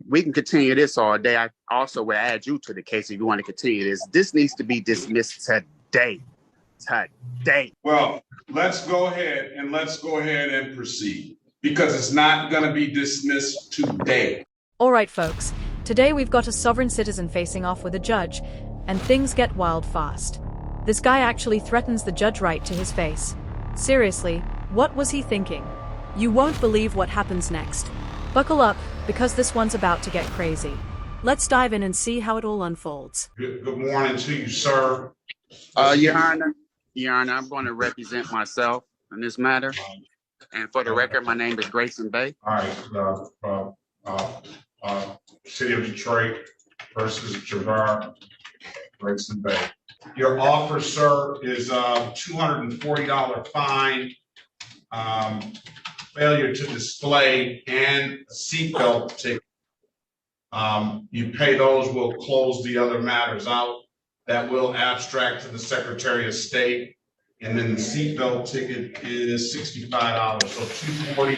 We can continue this all day. I also will add you to the case if you want to continue this. This needs to be dismissed today. Today. Well, let's go ahead and proceed because it's not going to be dismissed today. All right, folks. Today we've got a sovereign citizen facing off with a judge, and things get wild fast. This guy actually threatens the judge right to his face. Seriously, what was he thinking? You won't believe what happens next. Buckle up, because this one's about to get crazy. Let's dive in and see how it all unfolds. Good morning to you, sir. Your Honor, I'm going to represent myself in this matter. And for the record, my name is Grayson Bay. All right, City of Detroit versus Javar, Grayson Bay. Your offer, sir, is a $240 fine, failure to display, and a seatbelt ticket. You pay those, we'll close the other matters out. That will abstract to the Secretary of State. And then the seatbelt ticket is $65. So $240,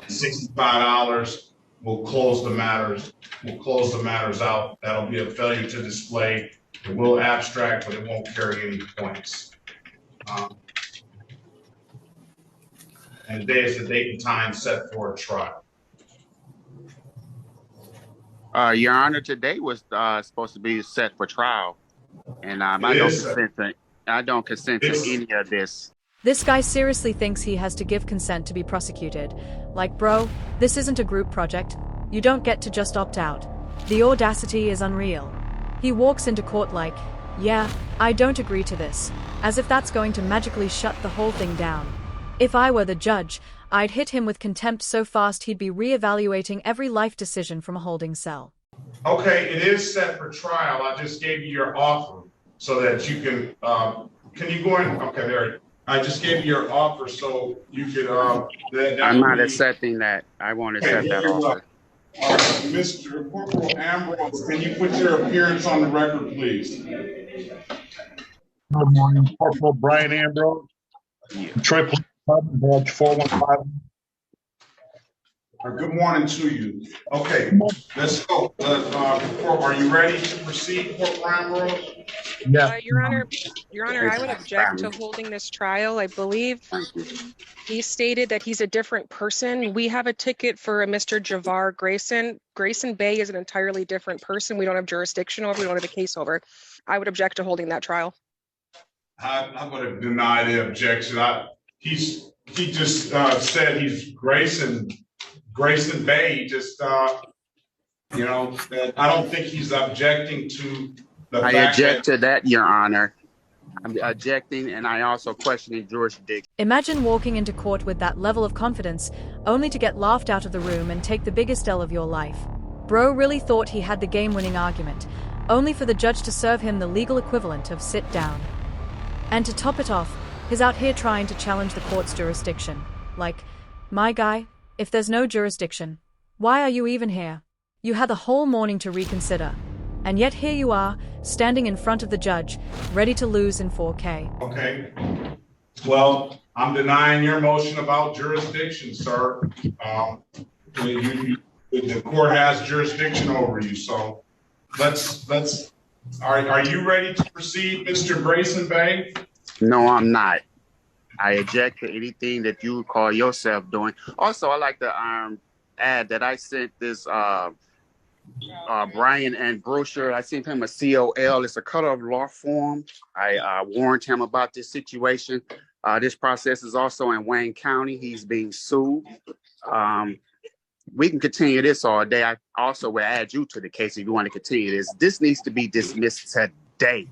$65. We'll close the matters. We'll close the matters out. That'll be a failure to display. It will abstract, but it won't carry any points. And today is the date and time set for a trial. Your Honor, today was supposed to be set for trial, and I don't consent to any of this. This guy seriously thinks he has to give consent to be prosecuted. Like, bro, this isn't a group project. You don't get to just opt out. The audacity is unreal. He walks into court like, yeah, I don't agree to this, as if that's going to magically shut the whole thing down. If I were the judge, I'd hit him with contempt so fast he'd be re-evaluating every life decision from a holding cell. Okay, it is set for trial. I just gave you your offer so that you can you go in? Okay, there. I just gave you your offer so you could, I'm not accepting that. I won't accept that offer. Mr. Corporal Ambrose, can you put your appearance on the record, please? Good morning, Corporal Brian Ambrose, Detroit Police Department, Badge 415. Good morning to you. Okay, let's go. Are you ready to proceed, Corporal Ambrose? Yeah. Your Honor, I would object to holding this trial. I believe he stated that he's a different person. We have a ticket for a Mr. Javar Grayson. Grayson Bay is an entirely different person. We don't have jurisdiction over, we don't have a case over. I would object to holding that trial. I'm going to deny the objection. He just said he's Grayson Bay. He just, I don't think he's objecting to the fact. I object to that, Your Honor. I'm objecting, and I also questioning jurisdiction. Imagine walking into court with that level of confidence, only to get laughed out of the room and take the biggest L of your life. Bro really thought he had the game-winning argument, only for the judge to serve him the legal equivalent of sit down. And to top it off, he's out here trying to challenge the court's jurisdiction. Like, my guy, if there's no jurisdiction, why are you even here? You had the whole morning to reconsider. And yet here you are, standing in front of the judge, ready to lose in 4K. Okay. Well, I'm denying your motion about jurisdiction, sir. The court has jurisdiction over you, so are you ready to proceed, Mr. Grayson Bay? No, I'm not. I object to anything that you call yourself doing. Also, I'd like to add that I sent this Brian and brochure. I sent him a COL. It's a color of law form. I warned him about this situation. This process is also in Wayne County. He's being sued. We can continue this all day. I also will add you to the case if you want to continue this. This needs to be dismissed today.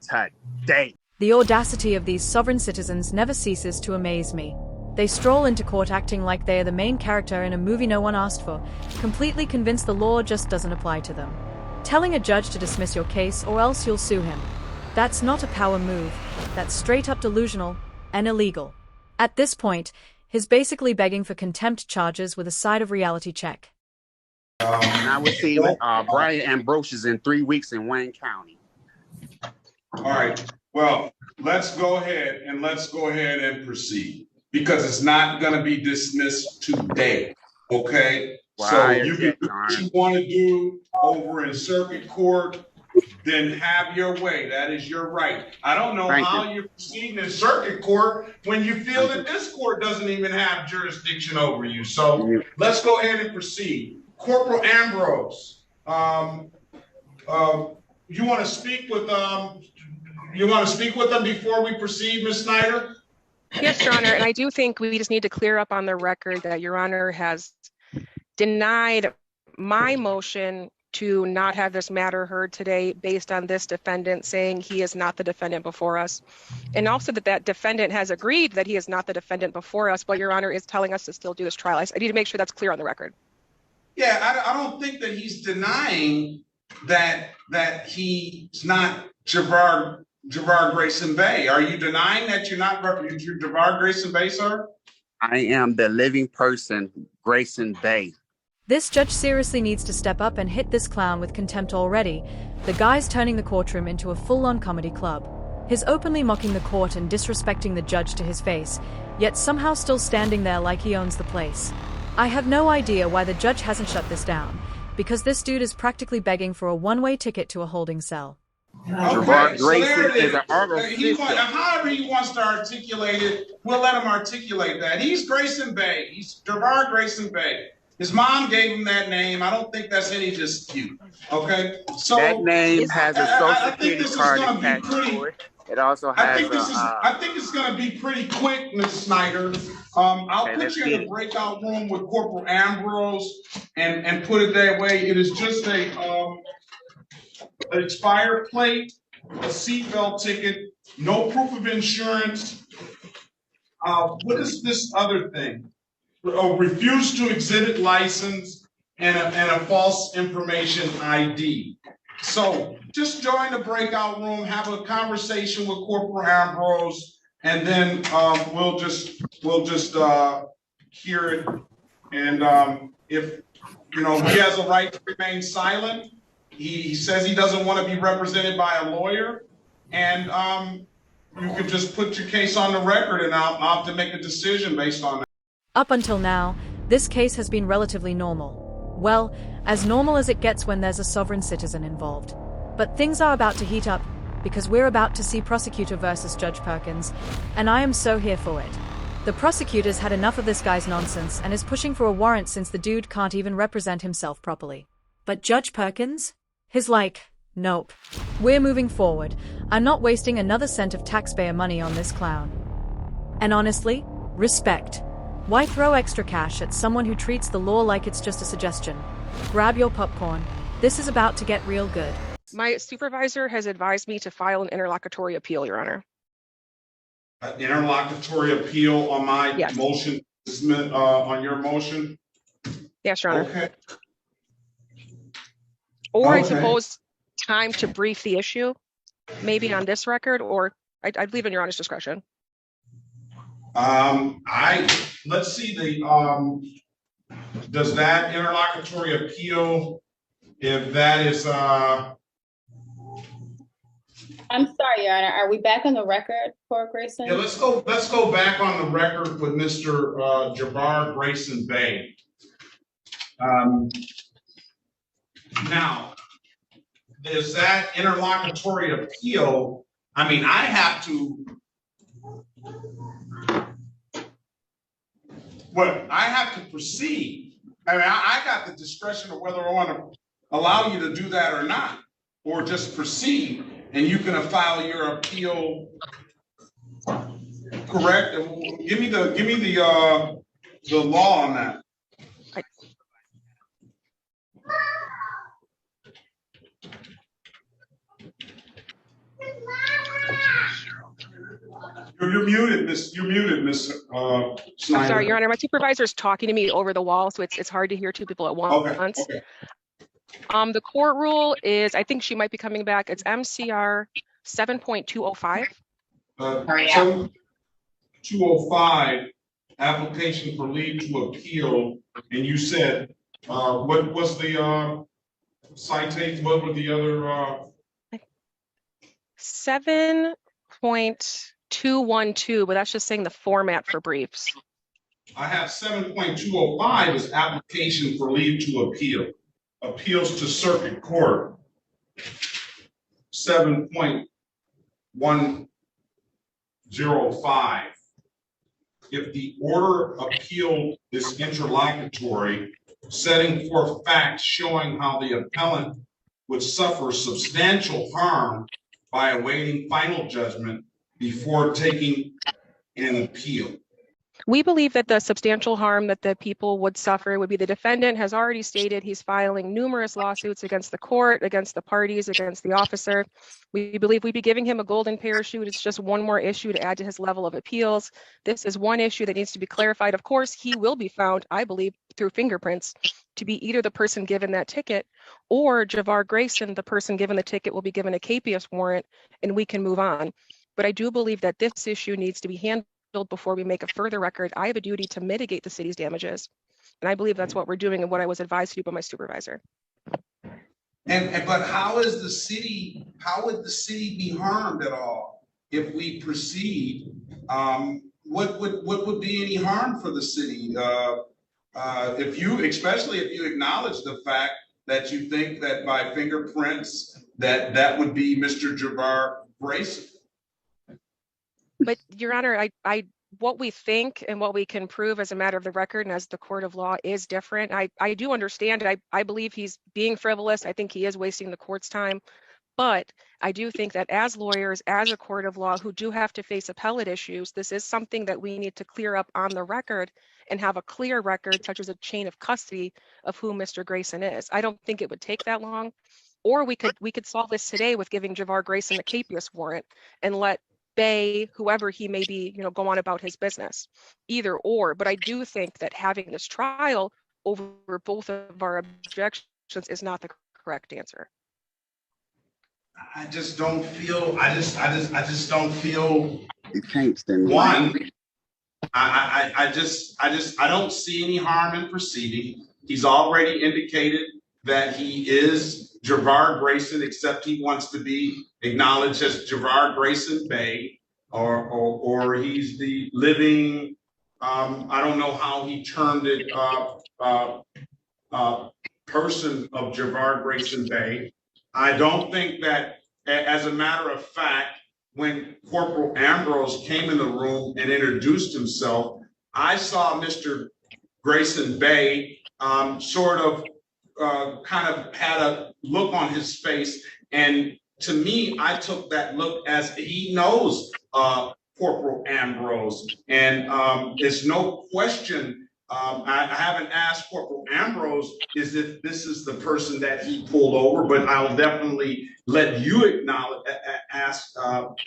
Today. The audacity of these sovereign citizens never ceases to amaze me. They stroll into court acting like they are the main character in a movie no one asked for, completely convinced the law just doesn't apply to them. Telling a judge to dismiss your case or else you'll sue him. That's not a power move. That's straight up delusional and illegal. At this point, he's basically begging for contempt charges with a side of reality check. I will see Brian Ambrose in 3 weeks in Wayne County. All right. Well, let's go ahead and proceed because it's not going to be dismissed today. Okay. Well, So I you can object, do Your what Honor. you want to do over in circuit court, then have your way. That is your right. I don't know Thank how you. you're proceeding in circuit court when you feel Thank that this court doesn't even have jurisdiction over you. So you. let's go ahead and proceed. Corporal Ambrose, you want to speak with them before we proceed, Ms. Snyder? Yes, Your Honor, and I do think we just need to clear up on the record that Your Honor has denied my motion to not have this matter heard today based on this defendant saying he is not the defendant before us. And also that defendant has agreed that he is not the defendant before us, but Your Honor is telling us to still do this trial. I need to make sure that's clear on the record. Yeah, I don't think that he's denying that he's not Javar Grayson Bay. Are you denying that you're not Javar Grayson Bay, sir? I am the living person, Grayson Bay. This judge seriously needs to step up and hit this clown with contempt already. The guy's turning the courtroom into a full-on comedy club. He's openly mocking the court and disrespecting the judge to his face, yet somehow still standing there like he owns the place. I have no idea why the judge hasn't shut this down, because this dude is practically begging for a one-way ticket to a holding cell. Javar So there Grayson it is an artificial. however he wants to articulate it, we'll let him articulate that. He's Grayson Bay. He's Javar Grayson Bay. His mom gave him that name. I don't think that's any dispute. Okay, so That name has a social I think security this is card going to be attached pretty. to it. It also I has think it's going to be pretty quick, Ms. Snyder. I'll Okay, put let's you get in the it. breakout room with Corporal Ambrose and put it that way. It is just an expired plate, a seatbelt ticket, no proof of insurance. What is this other thing? Refuse to exhibit license and a false information ID. So just join the breakout room, have a conversation with Corporal Ambrose, and then we'll just hear it. And if he has a right to remain silent, he says he doesn't want to be represented by a lawyer, and you could just put your case on the record, and I'll have to make a decision based on that. Up until now, this case has been relatively normal. Well, as normal as it gets when there's a sovereign citizen involved. But things are about to heat up, because we're about to see prosecutor versus Judge Perkins, and I am so here for it. The prosecutor's had enough of this guy's nonsense and is pushing for a warrant since the dude can't even represent himself properly. But Judge Perkins? He's like, nope. We're moving forward. I'm not wasting another cent of taxpayer money on this clown. And honestly, respect. Why throw extra cash at someone who treats the law like it's just a suggestion? Grab your popcorn. This is about to get real good. My supervisor has advised me to file an interlocutory appeal, Your Honor. An interlocutory appeal on my Yes. motion, on your motion? Yes, Your Honor. Okay. Or I Okay. suppose time to brief the issue, maybe on this record, or I'd leave in Your Honor's discretion. Let's see does that interlocutory appeal, if that is, I'm sorry, Your Honor. Are we back on the record for Grayson? yeah, let's go back on the record with Mr. Javar Grayson Bay. Now, there's that interlocutory appeal. I mean, I have to proceed. I mean, I got the discretion of whether I want to allow you to do that or not, or just proceed, and you can file your appeal. Correct? Give me the law on that. You're muted, Miss Snyder. I'm sorry, Your Honor. My supervisor is talking to me over the wall, so it's hard to hear two people at once. Okay. The court rule is, I think she might be coming back. It's MCR 7.205. 205, application for leave to appeal, and you said, what was the citation? What were the other? 7.212, but that's just saying the format for briefs. I have 7.205 is application for leave to appeal. Appeals to circuit court. 7.105. If the order appealed is interlocutory, setting forth facts showing how the appellant would suffer substantial harm by awaiting final judgment before taking an appeal. We believe that the substantial harm that the people would suffer would be the defendant has already stated he's filing numerous lawsuits against the court, against the parties, against the officer. We believe we'd be giving him a golden parachute. It's just one more issue to add to his level of appeals. This is one issue that needs to be clarified. Of course, he will be found, I believe, through fingerprints to be either the person given that ticket or Javar Grayson, the person given the ticket, will be given a capias warrant and we can move on. But I do believe that this issue needs to be handled before we make a further record. I have a duty to mitigate the city's damages. And I believe that's what we're doing and what I was advised to do by my supervisor. But how would the city be harmed at all if we proceed? What would be any harm for the city? Especially if you acknowledge the fact that you think that by fingerprints that would be Mr. Javar Grayson. But Your Honor, what we think and what we can prove as a matter of the record and as the court of law is different. I do understand it. I believe he's being frivolous. I think he is wasting the court's time. But I do think that as lawyers, as a court of law who do have to face appellate issues, this is something that we need to clear up on the record and have a clear record, such as a chain of custody of who Mr. Grayson is. I don't think it would take that long. Or we could solve this today with giving Javar Grayson a capias warrant and let Bay, whoever he may be, go on about his business. Either or. But I do think that having this trial over both of our objections is not the correct answer. I just don't feel. I just don't feel. One. I don't see any harm in proceeding. He's already indicated that he is Javar Grayson, except he wants to be acknowledged as Javar Grayson Bay, or he's the living. I don't know how he termed it. Person of Javar Grayson Bay. I don't think that, as a matter of fact, when Corporal Ambrose came in the room and introduced himself, I saw Mr. Grayson Bay sort of kind of had a look on his face. And to me, I took that look as he knows Corporal Ambrose. And there's no question. I haven't asked Corporal Ambrose if this is the person that he pulled over, but I'll definitely let you ask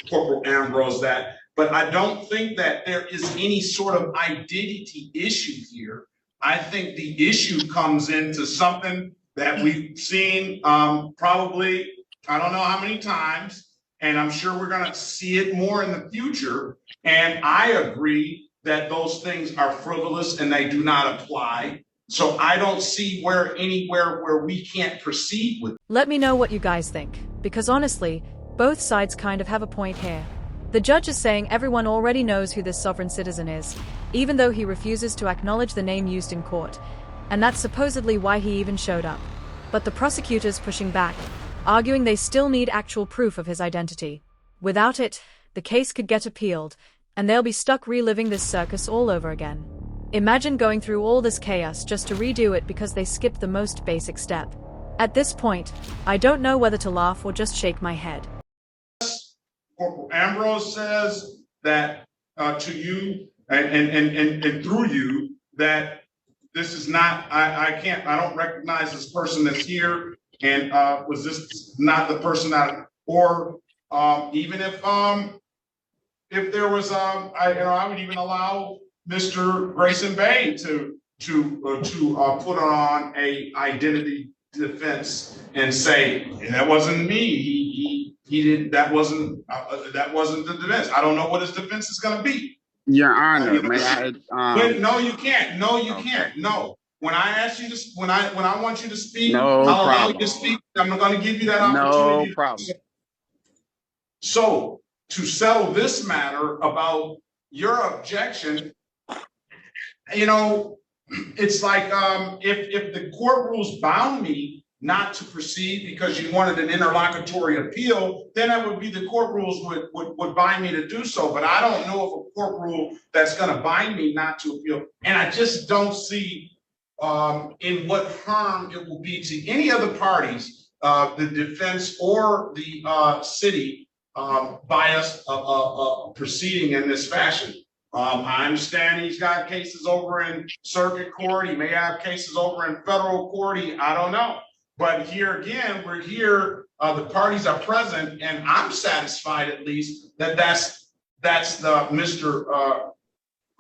Corporal Ambrose that. But I don't think that there is any sort of identity issue here. I think the issue comes into something that we've seen probably, I don't know how many times, and I'm sure we're going to see it more in the future. And I agree that those things are frivolous and they do not apply. So I don't see anywhere where we can't proceed with. Let me know what you guys think, because honestly, both sides kind of have a point here. The judge is saying everyone already knows who this sovereign citizen is, even though he refuses to acknowledge the name used in court, and that's supposedly why he even showed up. But the prosecutor's pushing back, arguing they still need actual proof of his identity. Without it, the case could get appealed, and they'll be stuck reliving this circus all over again. Imagine going through all this chaos just to redo it because they skipped the most basic step. At this point, I don't know whether to laugh or just shake my head. Corporal Ambrose says that to you and through you that this is not, I don't recognize this person that's here, and was this not the person that, or even if there was, I would even allow Mr. Grayson Bay to put on a identity defense and say that wasn't me. He did. That wasn't the defense. I don't know what his defense is going to be. Your Honor, may I? No, you can't. No, you can't. No. When I ask you to, when I want you to speak, no I'll allow problem. you to speak. I'm going to give you that opportunity. No problem. So, to settle this matter about your objection, you know, it's like, if the court rules bound me not to proceed because you wanted an interlocutory appeal, then that would be the court rules would bind me to do so. But I don't know of a court rule that's going to bind me not to appeal. And I just don't see in what harm it will be to any other parties, the defense or the city, by us proceeding in this fashion. I understand he's got cases over in circuit court. He may have cases over in federal court. I don't know. But here again, we're here. The parties are present, and I'm satisfied at least that that's the Mr.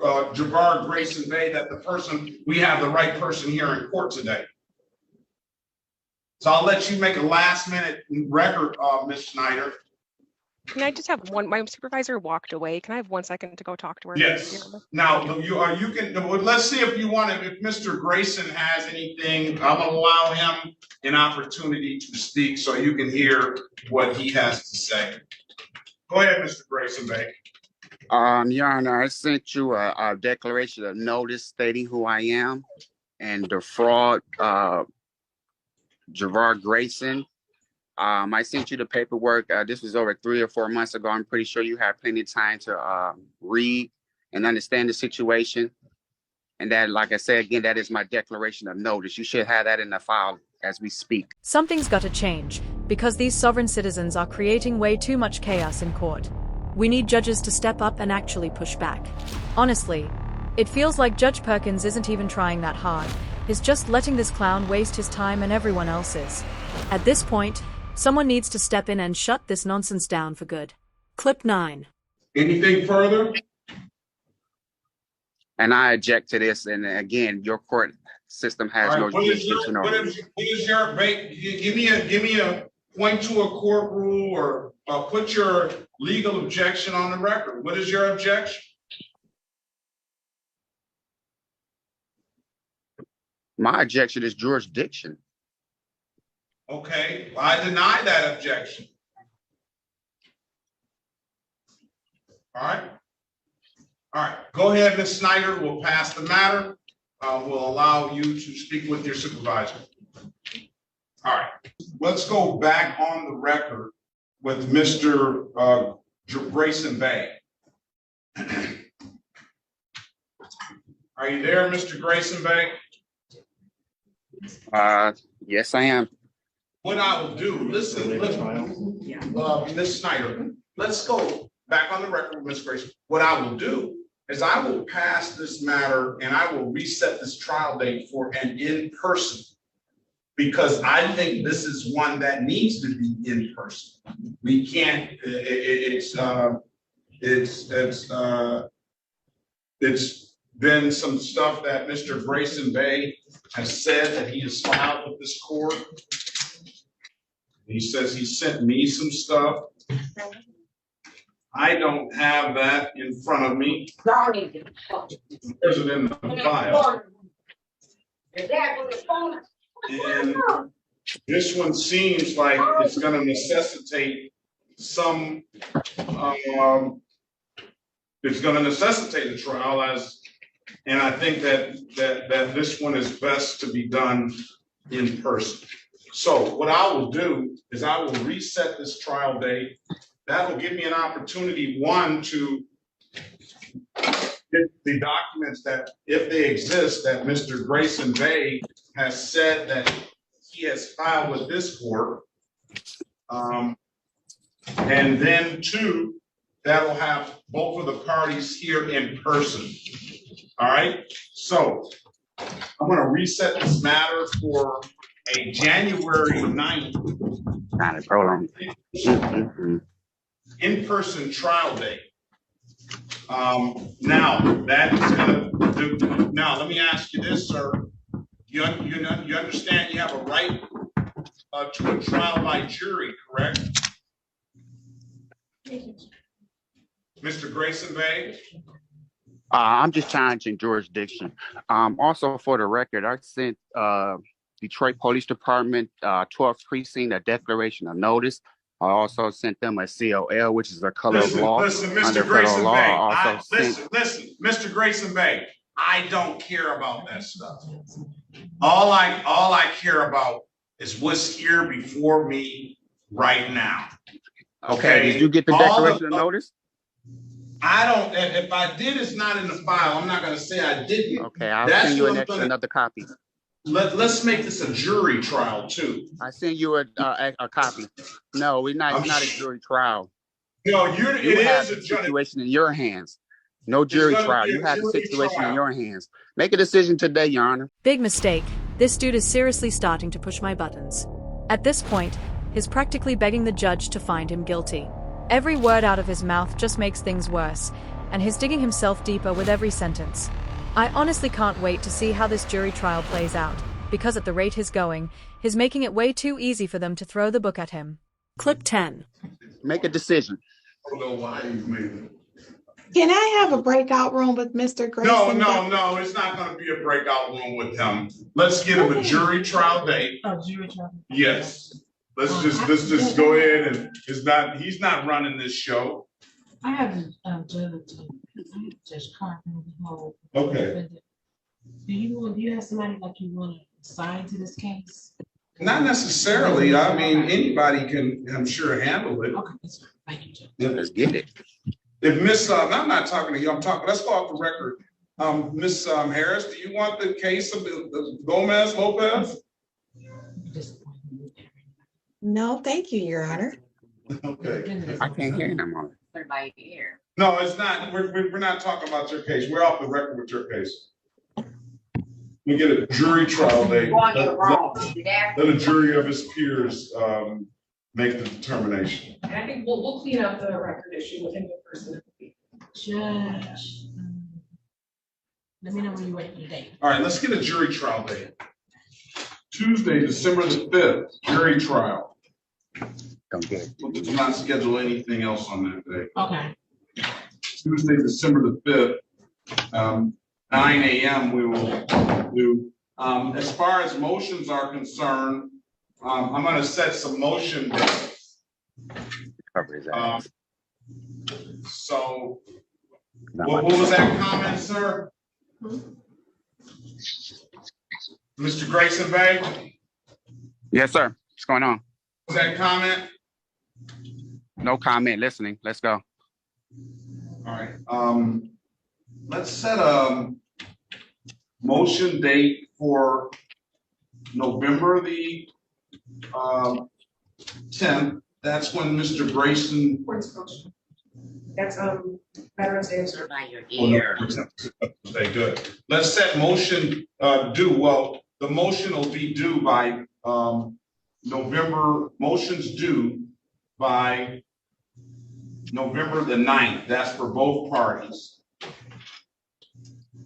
Javar Grayson Bay, that the person, we have the right person here in court today. So I'll let you make a last minute record, Ms. Snyder. Can I just have one? My supervisor walked away. Can I have 1 second to go talk to her? Yes. Now you can. Let's see if you want to. If Mr. Grayson has anything, I'm gonna allow him an opportunity to speak so you can hear what he has to say. Go ahead, Mr. Grayson Bay. Your Honor, I sent you a declaration of notice stating who I am and the fraud, Javar Grayson. I sent you the paperwork. This was over 3 or 4 months ago. I'm pretty sure you have plenty of time to read and understand the situation. And that, like I said, again, that is my declaration of notice. You should have that in the file as we speak. Something's got to change, because these sovereign citizens are creating way too much chaos in court. We need judges to step up and actually push back. Honestly, it feels like Judge Perkins isn't even trying that hard. He's just letting this clown waste his time and everyone else's. At this point, someone needs to step in and shut this nonsense down for good. Clip 9. Anything further? And I object to this. And again, your court system has no jurisdiction over it. Give me a point to a court rule, or put your legal objection on the record. What is your objection? My objection is jurisdiction. Okay, well, I deny that objection. All right, go ahead, Ms. Snyder. We'll pass the matter. We'll allow you to speak with your supervisor. All right, let's go back on the record with Mr. Grayson Bay. Are you there, Mr. Grayson Bay? Yes, I am. What I will do, listen, Ms. Snyder, let's go back on the record with Ms. Grayson. What I will do is I will pass this matter and I will reset this trial date for an in-person, because I think this is one that needs to be in person. We can't, it's been some stuff that Mr. Grayson Bay has said that he has filed with this court. He says he sent me some stuff. I don't have that in front of me. There's it in the file. And this one seems like it's going to necessitate some, it's going to necessitate a trial, and I think that this one is best to be done in person. So what I will do is I will reset this trial date. That will give me an opportunity, one, to get the documents that, if they exist, that Mr. Grayson Bay has said that he has filed with this court. And then two, that will have both of the parties here in person. All right, so I'm going to reset this matter for a January 9th in-person trial date. Now that is going to do. Now let me ask you this, sir. You understand you have a right to a trial by jury, correct? Mr. Grayson Bay? I'm just challenging jurisdiction. Also, for the record, I sent Detroit Police Department 12th Precinct a declaration of notice. I also sent them a COL, which is a color of law. Listen, Mr. Under Grayson federal law. Bay. I also Listen, Mr. Grayson Bay. I don't care about that stuff. All I care about is what's here before me right now. Okay, did you get the declaration of notice? I don't, if I did, it's not in the file. I'm not gonna say I didn't. Okay, I'll send you another copy. Let's make this a jury trial too. I send you a copy. No, it's not a jury trial. No, you have the situation in your hands. No jury trial. You have the situation in your hands. Make a decision today, Your Honor. Big mistake. This dude is seriously starting to push my buttons. At this point, he's practically begging the judge to find him guilty. Every word out of his mouth just makes things worse, and he's digging himself deeper with every sentence. I honestly can't wait to see how this jury trial plays out, because at the rate he's going, he's making it way too easy for them to throw the book at him. Clip 10. Make a decision. I don't know why you made it. Can I have a breakout room with Mr. Grayson? No, it's not gonna be a breakout room with him. Let's get him a jury trial date. Oh, jury trial. Yes. Let's just go ahead and he's not running this show. I have Judge Carpenter. Okay. Do you have somebody like you want to assign to this case? Not necessarily. I mean, anybody can, I'm sure, handle it. Okay, that's fine. Thank you, Judge. Yeah, let's get it. If Miss, I'm not talking to you, let's go off the record. Miss Harris, do you want the case of Gomez Lopez? No, thank you, Your Honor. Okay. I can't hear him on Everybody No, it's not. We're not talking about your case. We're off the record with your case. We get a jury trial date. Let a jury of his peers make the determination. And I think we'll clean up the record issue within the person. Judge, let me know when you're ready for the date. All right, let's get a jury trial date. Tuesday, December the 5th, jury trial. Don't get it. We'll not schedule anything else on that day. Okay. Tuesday, December the 5th, 9 a.m. we will do. As far as motions are concerned, I'm gonna set some motion dates. Cover his ass. So, what was that comment, sir? Mr. Grayson Bay? Yes, sir. What's going on? Was that comment? No comment. Listening. Let's go. All right. Let's set a motion date for November the 10th. That's when Mr. Grayson. That's Veterans Day observed. Okay, good. Let's set motion due. Well, the motion will be due by motions due by November the 9th. That's for both parties.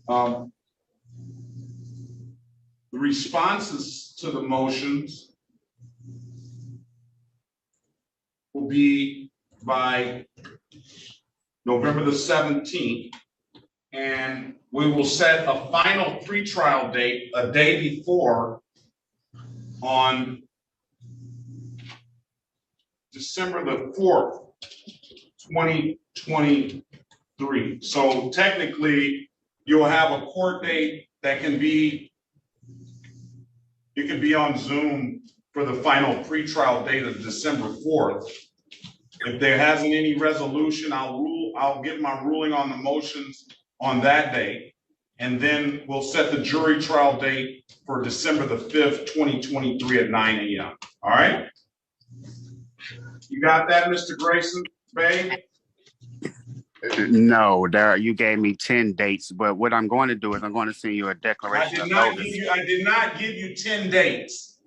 The responses to the motions will be by November the 17th, and we will set a final pretrial date a day before on December the 4th, 2023. So technically, you'll have a court date that can be, you can be on Zoom for the final pretrial date of December 4th. If there hasn't any resolution, I'll get my ruling on the motions on that date. And then we'll set the jury trial date for December the 5th, 2023 at 9 a.m. All right? You got that, Mr. Grayson Bay? No, you gave me 10 dates, but what I'm going to do is I'm going to send you a declaration of notice. I did not give you 10 dates.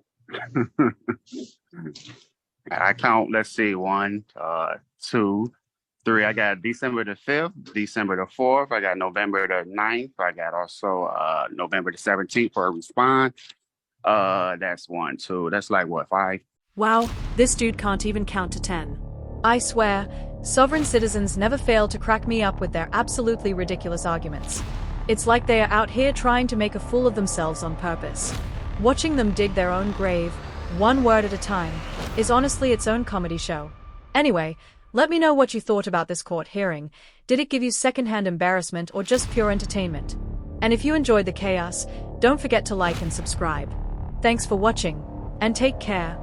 I count, let's see, 1, 2, 3. I got December the 5th, December the 4th. I got November the 9th. I got also November the 17th for a response. That's 1, 2. That's like what, 5? Wow, this dude can't even count to 10. I swear, sovereign citizens never fail to crack me up with their absolutely ridiculous arguments. It's like they are out here trying to make a fool of themselves on purpose. Watching them dig their own grave, one word at a time, is honestly its own comedy show. Anyway, let me know what you thought about this court hearing. Did it give you secondhand embarrassment or just pure entertainment? And if you enjoyed the chaos, don't forget to like and subscribe. Thanks for watching, and take care.